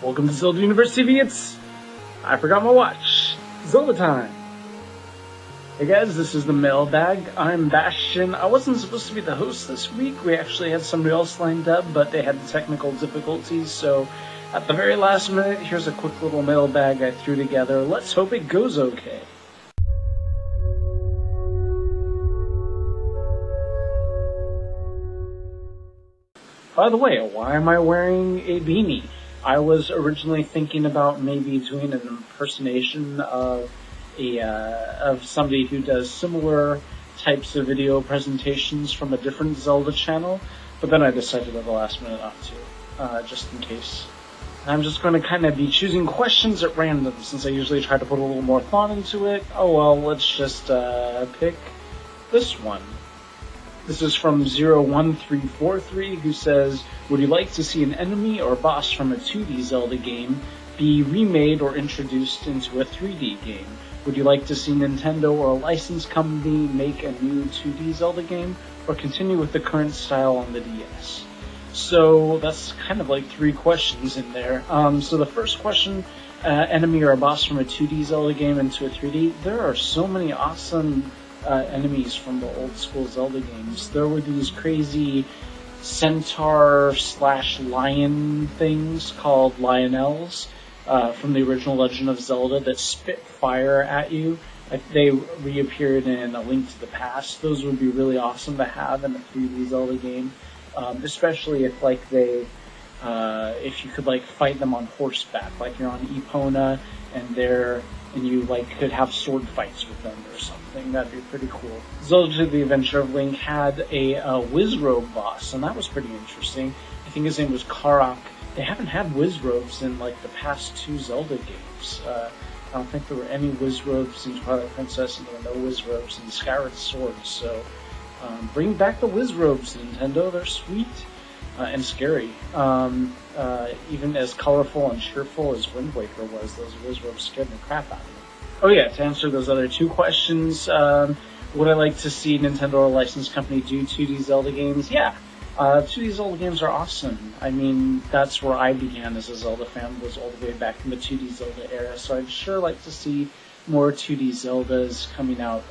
Welcome to Zelda Universe TV. I forgot my watch. Zelda time. Hey guys, this is the Mailbag. I'm Bastian. I wasn't supposed to be the host this week. We actually had somebody else lined up, but they had technical difficulties, so at the very last minute, here's a quick little mailbag I threw together. Let's hope it goes okay. By the way, why am I wearing a beanie? I was originally thinking about maybe doing an impersonation of somebody who does similar types of video presentations from a different Zelda channel, but then I decided at the last minute not to, just in case. I'm just going to kind of be choosing questions at random, since I usually try to put a little more thought into it. Oh well, let's just pick this one. This is from 01343, who says, would you like to see an enemy or boss from a 2D Zelda game be remade or introduced into a 3D game? Would you like to see Nintendo or a licensed company make a new 2D Zelda game, or continue with the current style on the DS? So that's kind of like three questions in there. So the first question, enemy or a boss from a 2D Zelda game into a 3D, there are so many awesome enemies from the old school Zelda games. There were these crazy centaur/lion things called Lionels from the original Legend of Zelda that spit fire at you. They reappeared in A Link to the Past. Those would be really awesome to have in a 3D Zelda game, especially if if you could fight them on horseback, like you're on Epona and you could have sword fights with them or something. That'd be pretty cool. Zelda: The Adventure of Link had a Wizrobe boss, and that was pretty interesting. I think his name was Karak. They haven't had Wizrobes in the past two Zelda games. I don't think there were any Wizrobes in Twilight Princess, and there were no Wizrobes in Skyward Sword. So bring back the Wizrobes, Nintendo. They're sweet and scary. Even as colorful and cheerful as Wind Waker was, those Wizrobes scared the crap out of me. Oh yeah, to answer those other two questions, would I like to see Nintendo or a licensed company do 2D Zelda games? Yeah, 2D Zelda games are awesome. I mean, that's where I began as a Zelda fan, was all the way back in the 2D Zelda era, so I'd sure like to see more 2D Zeldas coming out.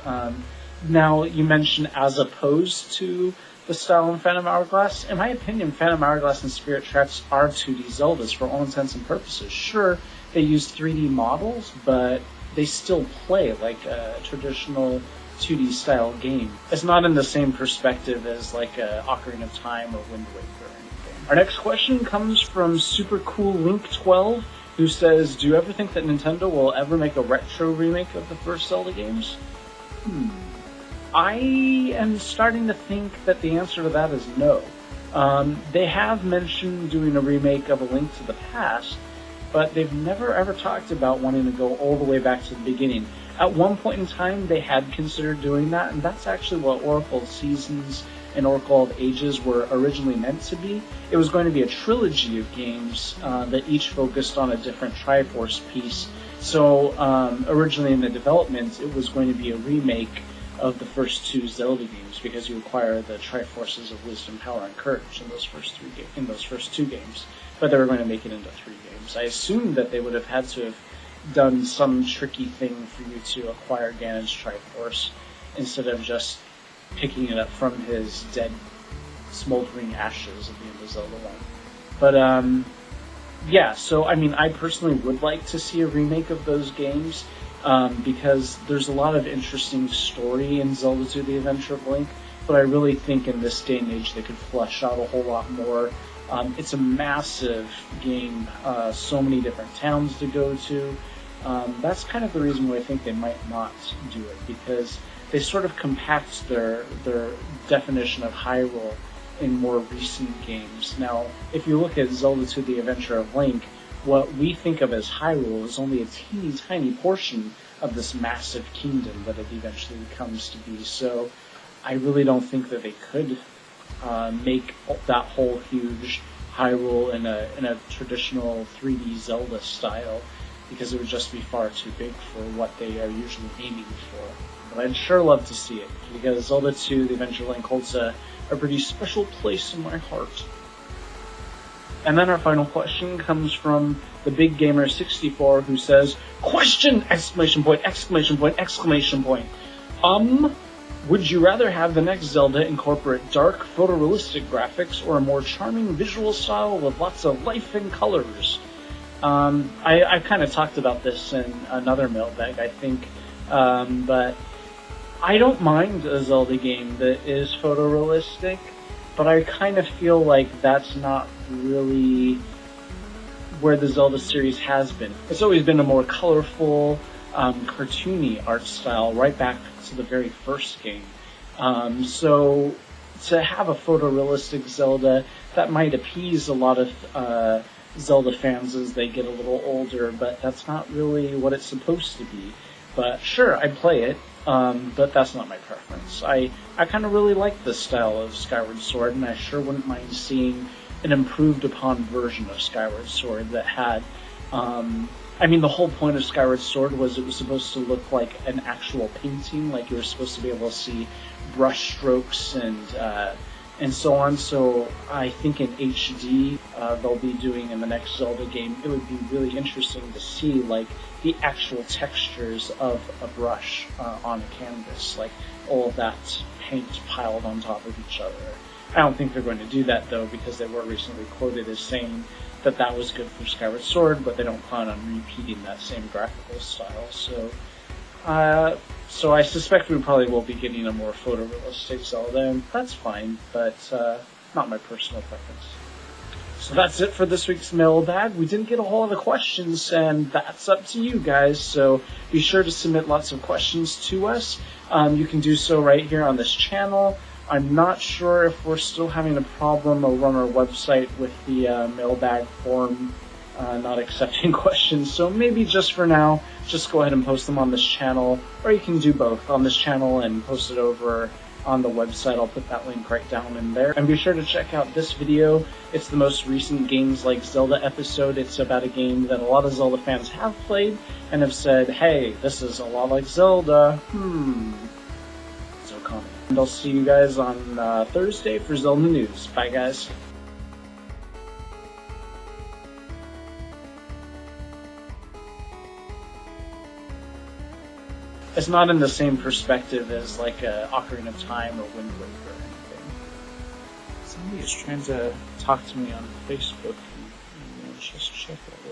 Now, you mentioned as opposed to the style in Phantom Hourglass. In my opinion, Phantom Hourglass and Spirit Tracks are 2D Zeldas for all intents and purposes. Sure, they use 3D models, but they still play like a traditional 2D style game. It's not in the same perspective as Ocarina of Time or Wind Waker or anything. Our next question comes from Super Cool Link 12, who says, do you ever think that Nintendo will ever make a retro remake of the first Zelda games? I am starting to think that the answer to that is no. They have mentioned doing a remake of A Link to the Past, but they've never ever talked about wanting to go all the way back to the beginning. At one point in time, they had considered doing that, and that's actually what Oracle of Seasons and Oracle of Ages were originally meant to be. It was going to be a trilogy of games that each focused on a different Triforce piece. So originally in the development, it was going to be a remake of the first two Zelda games, because you acquire the Triforces of Wisdom, Power, and Courage in those first two games. But they were going to make it into 3 games. I assumed that they would have had to have done some tricky thing for you to acquire Ganon's Triforce, instead of just picking it up from his dead, smoldering ashes at the end of Zelda 1. But yeah, so I mean, I personally would like to see a remake of those games, because there's a lot of interesting story in Zelda 2: The Adventure of Link, but I really think in this day and age they could flesh out a whole lot more. It's a massive game, so many different towns to go to. That's kind of the reason why I think they might not do it, because they sort of compact their definition of Hyrule in more recent games. Now, if you look at Zelda 2: The Adventure of Link, what we think of as Hyrule is only a teeny tiny portion of this massive kingdom that it eventually comes to be. So I really don't think that they could make that whole huge Hyrule in a traditional 3D Zelda style, because it would just be far too big for what they are usually aiming for. But I'd sure love to see it, because Zelda 2: The Adventure of Link holds a pretty special place in my heart. And then our final question comes from the Big Gamer 64, who says, "Question! Exclamation point! Exclamation point! Exclamation point! Would you rather have the next Zelda incorporate dark, photorealistic graphics or a more charming visual style with lots of life and colors?" I kind of talked about this in another mailbag, I think, but I don't mind a Zelda game that is photorealistic, but I kind of feel like that's not really where the Zelda series has been. It's always been a more colorful, cartoony art style, right back to the very first game. So to have a photorealistic Zelda, that might appease a lot of Zelda fans as they get a little older, but that's not really what it's supposed to be. But sure, I'd play it, but that's not my preference. I kind of really like the style of Skyward Sword, and I sure wouldn't mind seeing an improved upon version of Skyward Sword that had, the whole point of Skyward Sword was it was supposed to look like an actual painting, like you were supposed to be able to see brush strokes and so on. So I think in HD they'll be doing in the next Zelda game, it would be really interesting to see like the actual textures of a brush on a canvas, like all of that paint piled on top of each other. I don't think they're going to do that though, because they were recently quoted as saying that that was good for Skyward Sword, but they don't plan on repeating that same graphical style. So I suspect we probably will be getting a more photorealistic Zelda, and that's fine, but not my personal preference. So that's it for this week's mailbag. We didn't get a whole lot of questions, and that's up to you guys, so be sure to submit lots of questions to us. You can do so right here on this channel. I'm not sure if we're still having a problem over on our website with the mailbag form not accepting questions, so maybe just for now, just go ahead and post them on this channel, or you can do both on this channel and post it over on the website. I'll put that link right down in there. And be sure to check out this video. It's the most recent Games Like Zelda episode. It's about a game that a lot of Zelda fans have played and have said, hey, this is a lot like Zelda. So comment. And I'll see you guys on Thursday for Zelda News. Bye, guys. It's not in the same perspective as like Ocarina of Time or Wind Waker or anything. Somebody is trying to talk to me on Facebook. Let's just check it.